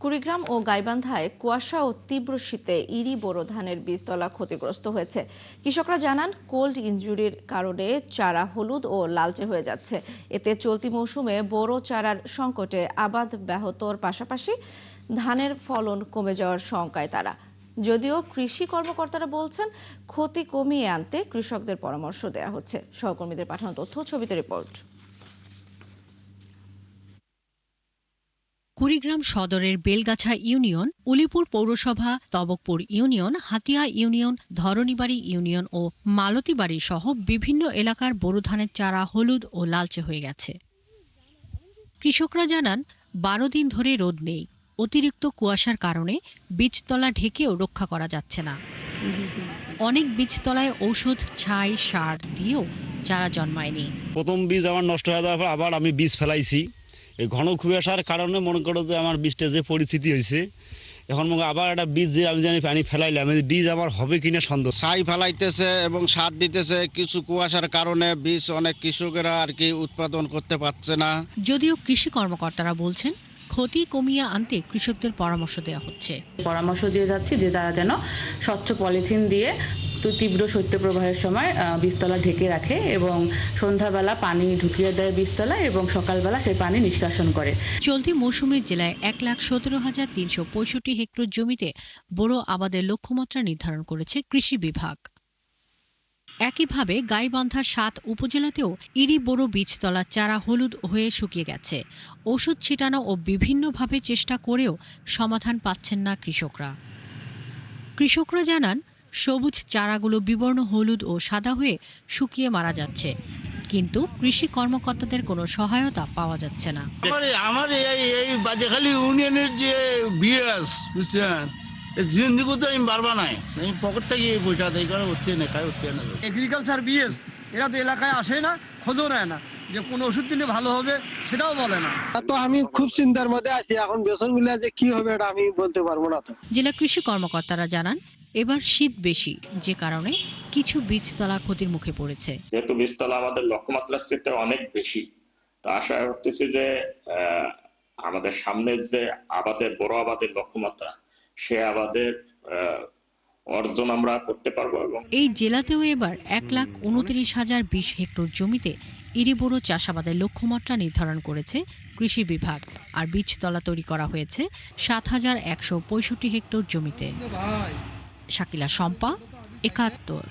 কুড়িগ্রাম ও গাইবান্ধায় কুয়াশা ও তীব্র শীতে ইরি বোরো ধানের বীজতলা ক্ষতিগ্রস্ত হয়েছে। কৃষকরা জানান কোল্ড ইনজুরির কারণে চারা হলুদ ও লালচে হয়ে যাচ্ছে। এতে চলতি মৌসুমে বোরো চারার সংকটে আবাদ ব্যাহতর পাশাপাশি ধানের ফলন কমে যাওয়ার শঙ্কায় তারা। যদিও কৃষি কর্মকর্তারা বলছেন ক্ষতি কমিয়ে আনতে কৃষকদের পরামর্শ দেওয়া হচ্ছে। সহকর্মীদের পাঠানো তথ্য, ছবিতে রিপোর্ট। কুড়িগ্রাম সদরের বেলগাছা ইউনিয়ন, উলিপুর পৌরসভা, Tabakpur union, Hatia union, Dharanibari union ও মালতীবাড়ি সহ বিভিন্ন এলাকার বোরো ধানের চারা হলুদ ও লালচে হয়ে গেছে। কৃষকরা জানান 12 দিন ধরে রোদ নেই। অতিরিক্ত কুয়াশার কারণে বীজতলা ঢেকেও রক্ষা করা যাচ্ছে না। অনেক বীজতলায় ঔষধ, ছাই, সার দিয়েও চারা জন্মায়নি। প্রথম বীজ আমার নষ্ট হয়ে যাওয়ার পর আবার আমি বীজ ফেলাইছি। এই ঘন কুয়াশার কারণে মনে করো যে আমার বীজটা যে পরিস্থিতি হয়েছে, এখন মনে আবার একটা বীজ যে আমি জানি পানি ফেলাইলাম, বীজ আমার হবে কিনা সন্দেহ। ছাই ফেলাইতেছে এবং সার দিতেছে, কিছু কুয়াশার কারণে বীজ অনেক কৃষকেরা আর কি উৎপাদন করতে পারছে না। যদিও কৃষি কর্মকর্তারা বলছেন ক্ষতি কমিয়ে আনতে কৃষকদের পরামর্শ দেওয়া হচ্ছে। পরামর্শ দিয়ে যাচ্ছি যে তারা যেন স্বচ্ছ পলিথিন দিয়ে তীব্র শৈত্যপ্রবাহের সময় বীজতলা ঢেকে রাখে এবং সন্ধ্যাবেলা পানি ঢুকিয়ে দেয় বীজতলায় এবং সকালবেলা সেই পানি নিষ্কাশন করে। চলতি মৌসুমে জেলায় 1,17,365 হেক্টর জমিতে বোরো আবাদের লক্ষ্যমাত্রা নির্ধারণ করেছে কৃষি বিভাগ। একইভাবে গাইবান্ধার 7 উপজেলাতেও ইরি বোরো বীজতলা চারা হলুদ হয়ে শুকিয়ে গেছে। ওষুধ ছিটানো ও বিভিন্নভাবে চেষ্টা করেও সমাধান পাচ্ছেন না কৃষকরা। কৃষকরা জানান সবুজ চারাগুলো বিবর্ণ হলুদ ও সাদা হয়ে শুকিয়ে মারা যাচ্ছে, কিন্তু কৃষি কর্মকর্তাদের কোনো সহায়তা পাওয়া যাচ্ছে না। আমার এই বাজেখালী ইউনিয়নের যে বিএস বুঝছেন, জিন্দিগি তো আমি পারবা নাই, আমি পকেট থেকে বইটা দেয় করে হচ্ছে না, খাই হচ্ছে না। এগ্রিকালচার বিএস এরা তো এলাকায় আসে না, খোঁজও নেয় না যে কোন ওষুধ দিলে ভালো হবে, সেটাও বলে না। তো আমি খুব চিন্তার মধ্যে আছি, এখন বেসন মিলে যে কি হবে এটা আমি বলতে পারবো না। তো জেলা কৃষি কর্মকর্তারা জানান এবার শীত বেশি, যে কারণে কিছু বীজতলা ক্ষতির মুখে পড়েছে। যেহেতু বীজতলা আমাদের লক্ষ্যমাত্রার চেয়ে অনেক বেশি, তো আশা করতেছি যে আমাদের সামনে যে বড় আবাদের লক্ষ্যমাত্রা, সে আবাদের অর্জন আমরা করতে পারবো। এবং এই জেলাতেও এবার 1,29,020 হেক্টর জমিতে ইরি বোরো চাষাবাদের লক্ষ্যমাত্রা নির্ধারণ করেছে কৃষি বিভাগ, আর বীজতলা তৈরি করা হয়েছে 7,165 হেক্টর জমিতে। শাকিলা শম্পা, 71।